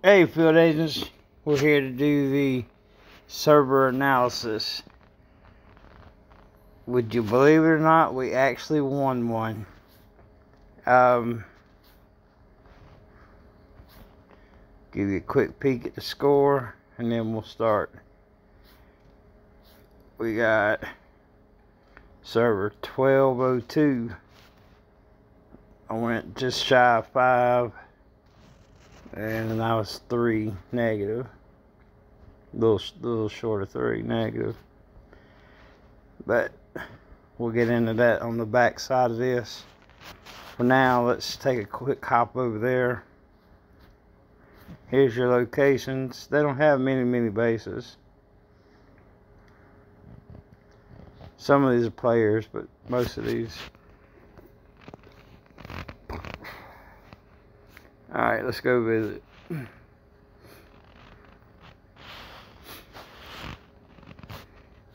Hey, field agents, we're here to do the server analysis. Would you believe it or not, we actually won one. Give you a quick peek at the score, and then we'll start. We got server 1202. I went just shy of 5, and I was 3 negative. Little short of 3 negative. But we'll get into that on the back side of this. For now, let's take a quick hop over there. Here's your locations. They don't have many bases. Some of these are players, but most of these. Alright, let's go visit.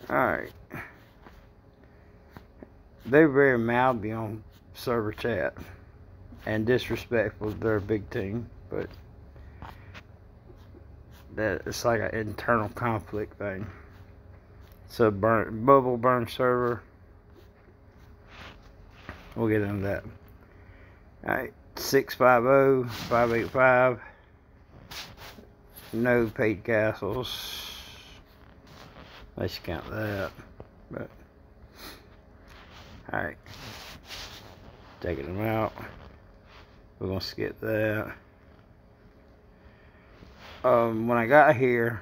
Alright. They're very mouthy on server chat and disrespectful to their big team, but that it's like an internal conflict thing. It's a bubble burn server. We'll get into that. Alright, 650-585. No paid castles. Let's count that. But alright. Taking them out. We're gonna skip that. When I got here,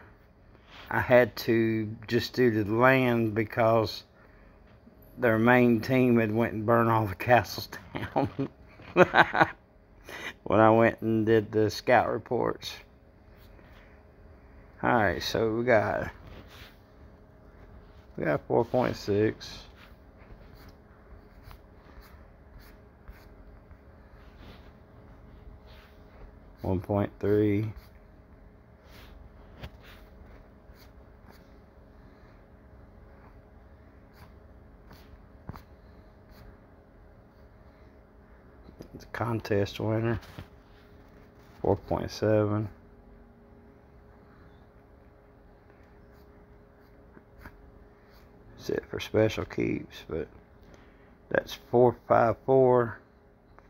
I had to just do the land because their main team had went and burned all the castles down. When I went and did the scout reports. Alright, so we got 4.6. 1.3. The contest winner. 4.7. That's it for special keeps, but that's 454,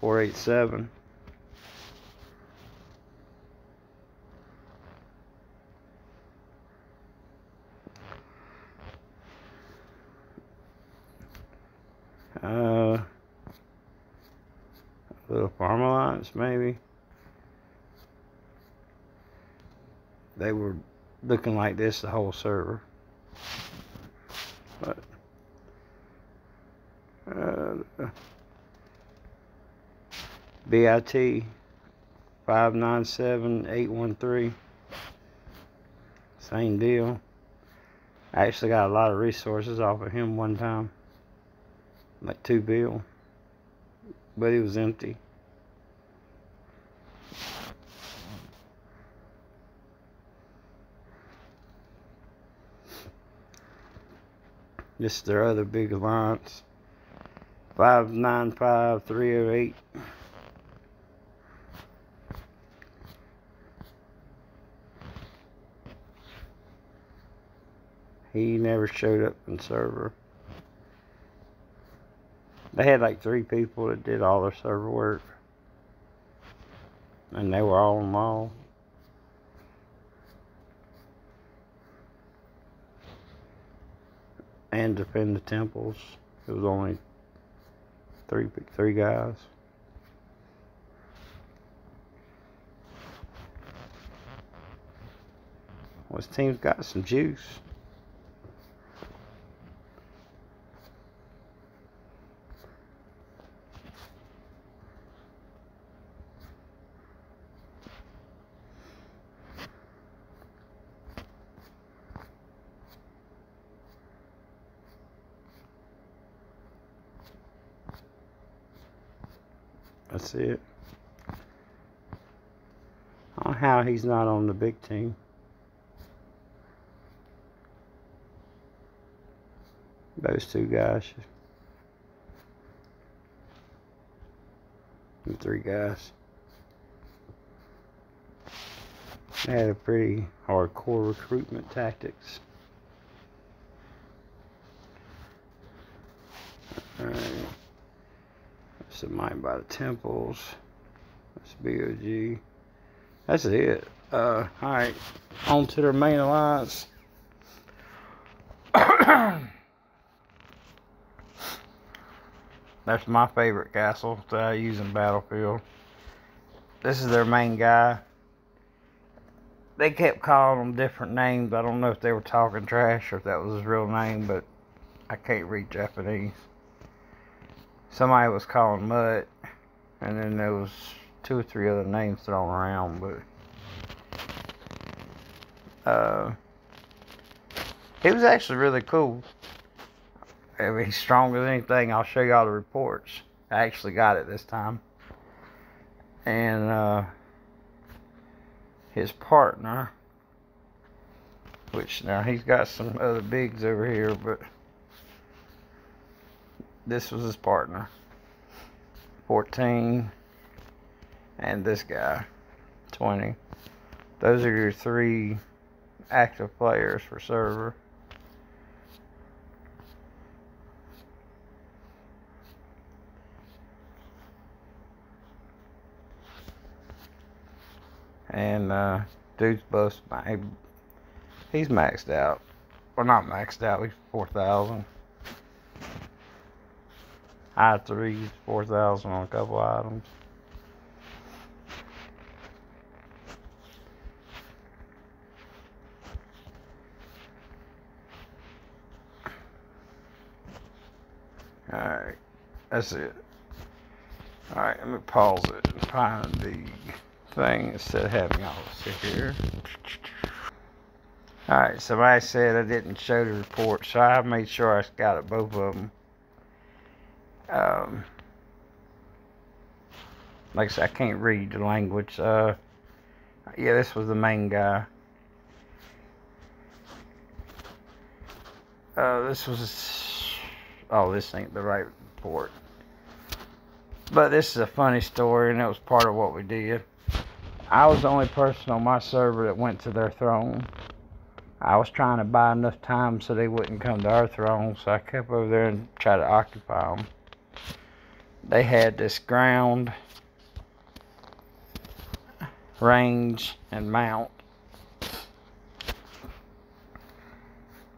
487. Little farm alliance, maybe. They were looking like this the whole server. But BIT 597813. Same deal. I actually got a lot of resources off of him one time. Like 2 bill. But he was empty. This is their other big alliance. 595308. He never showed up in server. They had like 3 people that did all their server work. And they were all on mall. And defend the temples. It was only 3 guys. Well, his team's got some juice. That's it. I don't know how he's not on the big team. Those 2 guys. And 3 guys. They had a pretty hardcore recruitment tactics. Alright. That's Mind by the Temples. That's BOG. That's it. Alright. On to their main alliance. That's my favorite castle that I use in Battlefield. This is their main guy. They kept calling him different names. I don't know if they were talking trash or if that was his real name, but I can't read Japanese. Somebody was calling Mutt, and then there was 2 or 3 other names thrown around, but he was actually really cool. I mean, he's strong as anything. I'll show you all the reports. I actually got it this time. And his partner, which now he's got some other bigs over here, but this was his partner. 14. And this guy, 20. Those are your 3 active players for server. And dude's bust. He's maxed out. Well, not maxed out. He's 4,000. High 3s, 4,000 on a couple items. Alright, that's it. Alright, let me pause it and find the thing instead of having all sit here. Alright, somebody said I didn't show the report, so I made sure I got it, both of them. Like I said, I can't read the language. Yeah, this was the main guy. This was... Oh, this ain't the right report. But this is a funny story, and it was part of what we did. I was the only person on my server that went to their throne. I was trying to buy enough time so they wouldn't come to our throne, so I kept over there and tried to occupy them. They had this ground, range, and mount.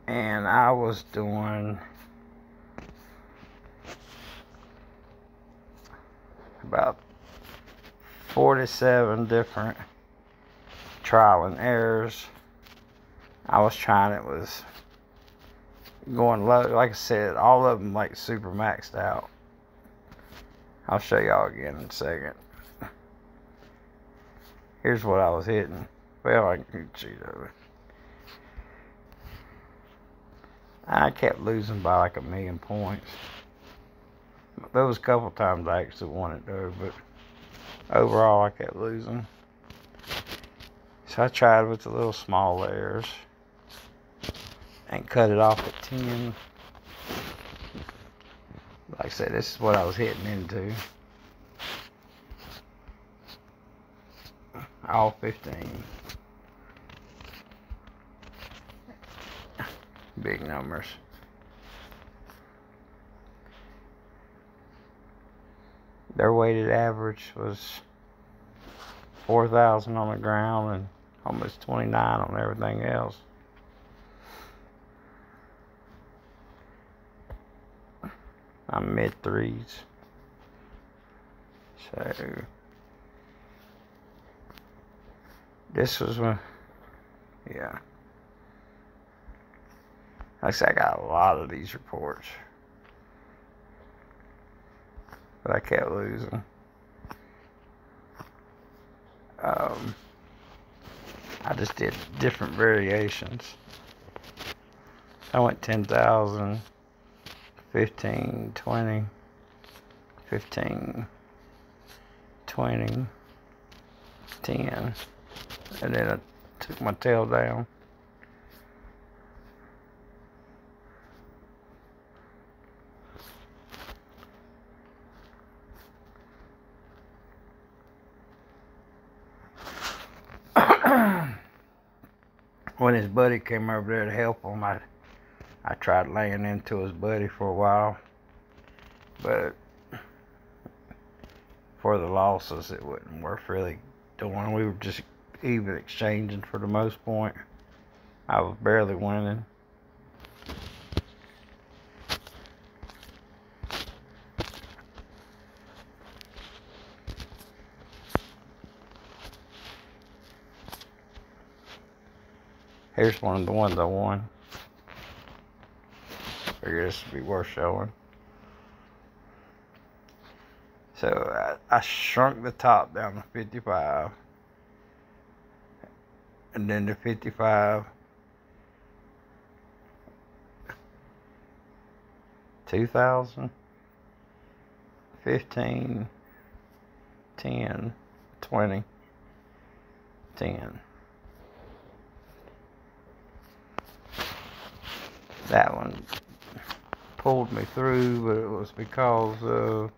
And I was doing about 47 different trial and errors. I was trying, it was going low. Like I said, all of them like super maxed out. I'll show y'all again in a second. Here's what I was hitting. Well, I can cheat over. I kept losing by like 1,000,000 points. There was a couple times I actually won it though, but overall I kept losing. So I tried with the little small layers and cut it off at 10. Like I said, this is what I was hitting into. All 15. Big numbers. Their weighted average was 4,000 on the ground and almost 29 on everything else. I'm mid 3s. So this was when, yeah. Like I said, I got a lot of these reports, but I kept losing. I just did different variations. I went 10,000, 15, 20, 15, 20, 10, and then I took my tail down. when his buddy came over there to help him, I tried laying into his buddy for a while, but for the losses, it wasn't worth really doing. We were just even exchanging for the most point. I was barely winning. Here's one of the ones I won. Figure this would be worth showing. So I shrunk the top down to 55. And then to 55. 2,000. 15. 10. 20. 10. That one pulled me through, but it was because of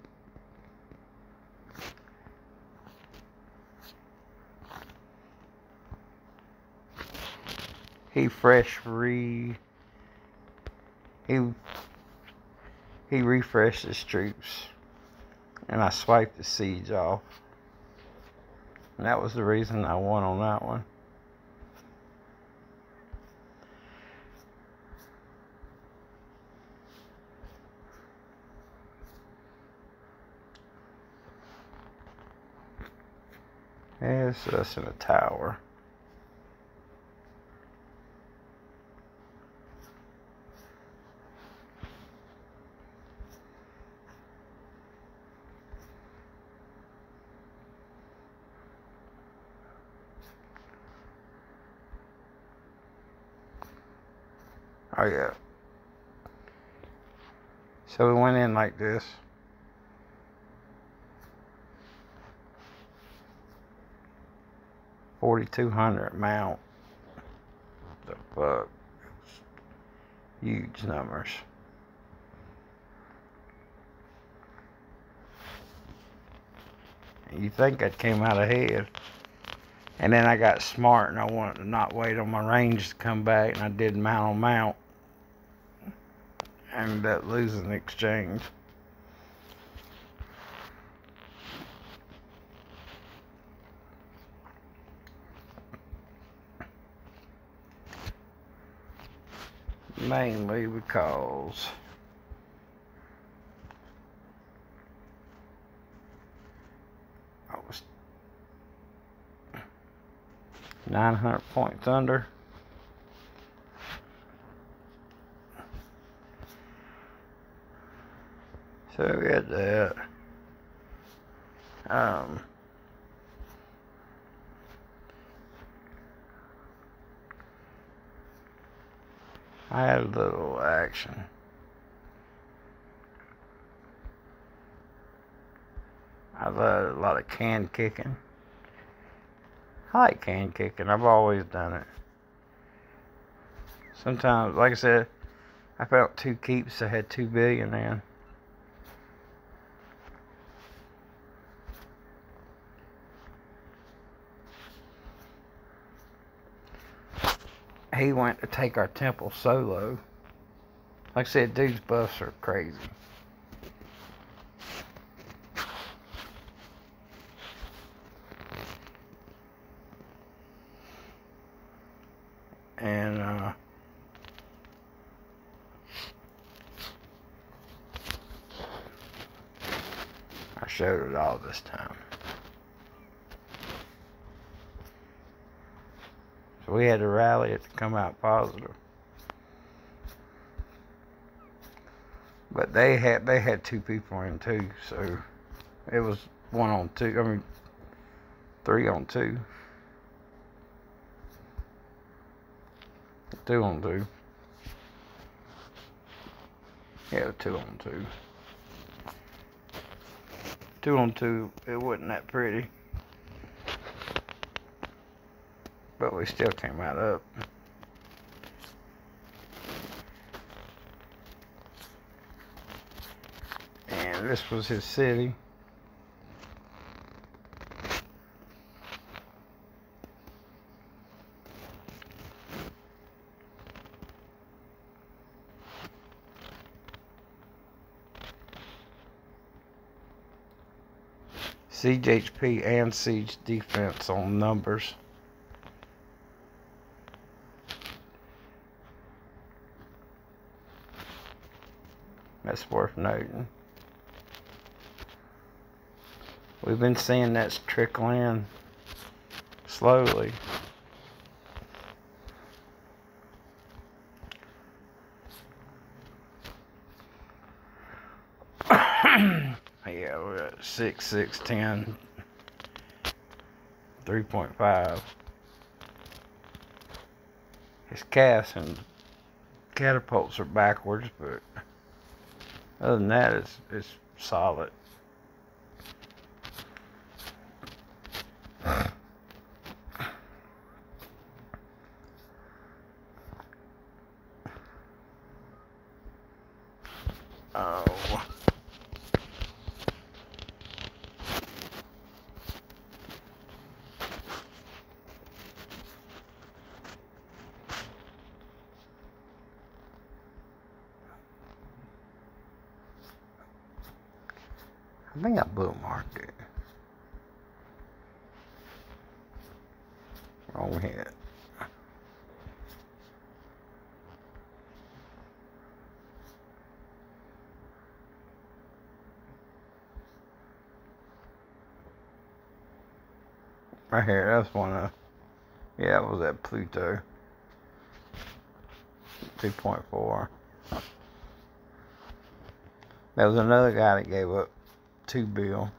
he refreshed his troops, and I swiped the siege off, and that was the reason I won on that one. It's us in a tower. Oh yeah. So we went in like this. $4,200 mount. The fuck? Huge numbers. And you think I came out ahead. And then I got smart and I wanted to not wait on my range to come back, and I did mount on mount. I ended up losing the exchange. Mainly because I was 900 points under. So we had that. I had a little action. I love a lot of can kicking. I like can kicking. I've always done it. Sometimes, like I said, I found 2 keeps that had 2 billion in. He went to take our temple solo. Like I said, dude's buffs are crazy. And I showed it all this time. So we had to rally it to come out positive. But they had 2 people in too, so it was 1 on 2. I mean, 3 on 2. 2 on 2. Yeah, 2 on 2. 2 on 2, it wasn't that pretty. But we still came out up. And this was his city. siege HP and siege defense on numbers. That's worth noting. We've been seeing that trickle in slowly. Yeah, we're at 6, 6, 10, 3.5. His casts and catapults are backwards, but other than that, it's solid. Oh. I think I bookmarked it. Wrong hit. Right here, that's one of, yeah, it was at Pluto. 2.4. There was another guy that gave up 2 bill.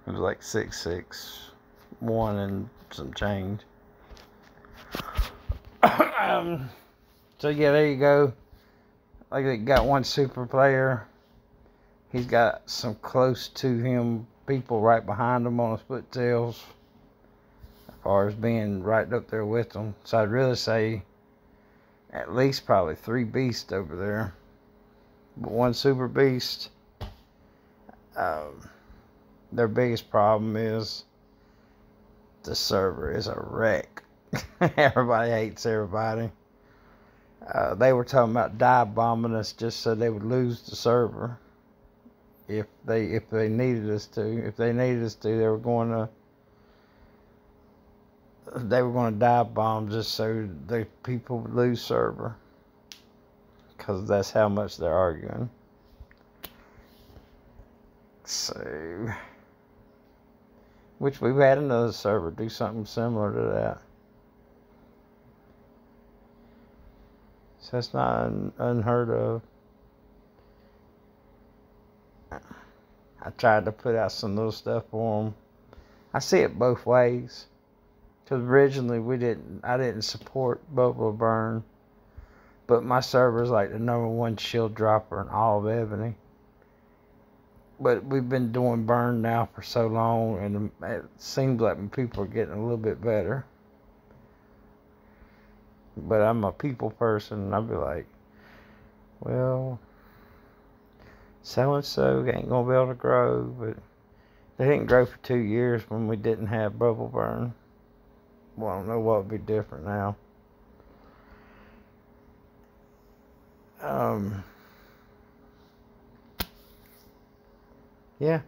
It was like 661 and some change. So yeah, there you go. Like, they got one super player. He's got some close to him people right behind him on his foottails, as far as being right up there with them. So I'd really say at least probably 3 beasts over there. But one super beast. Their biggest problem is the server is a wreck. Everybody hates everybody. They were talking about dive bombing us just so they would lose the server. If they needed us to. If they needed us to, they were going to dive bomb just so the people would lose server. Because that's how much they're arguing. So, which we've had another server do something similar to that. So that's not unheard of. I tried to put out some little stuff for them. I see it both ways. Because originally I didn't support Bubble Burn. But my server is like the #1 shield dropper in all of Ebony. But we've been doing burn now for so long, and it seems like people are getting a little bit better. But I'm a people person, and I'll be like, well, so-and-so ain't going to be able to grow. But they didn't grow for 2 years when we didn't have bubble burn. Well, I don't know what would be different now. Yeah.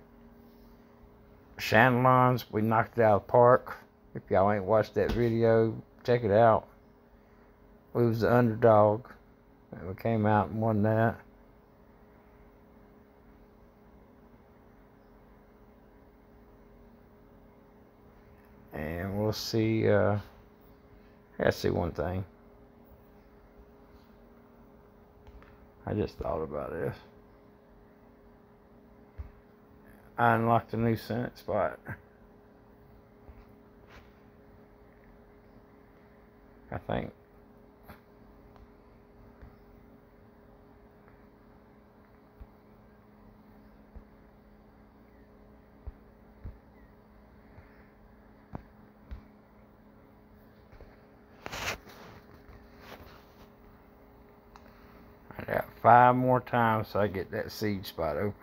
Shanlons, we knocked it out of the park. If y'all ain't watched that video, check it out. We was the underdog. And we came out and won that. And we'll see, let's see one thing. I just thought about this. I unlocked a new Senate spot. I think. I got 5 more times so I get that siege spot open.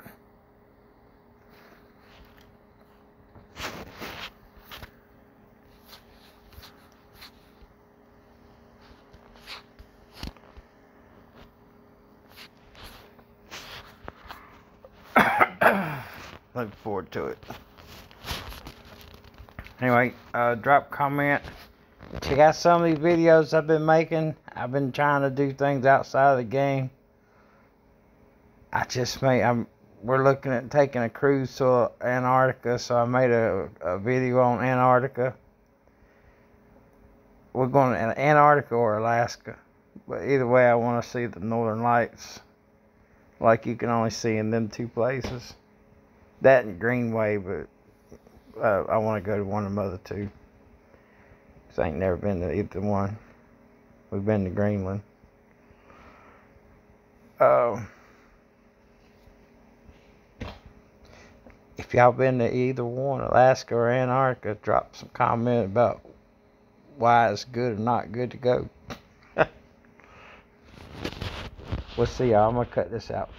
Looking forward to it. Anyway, drop a comment. Check out some of these videos I've been making. I've been trying to do things outside of the game. We're looking at taking a cruise to Antarctica, so I made a video on Antarctica. We're going to Antarctica or Alaska, but either way I want to see the northern lights like you can only see in them two places. That and Greenway, but I want to go to one of them other two. Cause I ain't never been to either one. We've been to Greenland. If y'all been to either one, Alaska or Antarctica, drop some comment about why it's good or not good to go. We'll see y'all. I'm going to cut this out.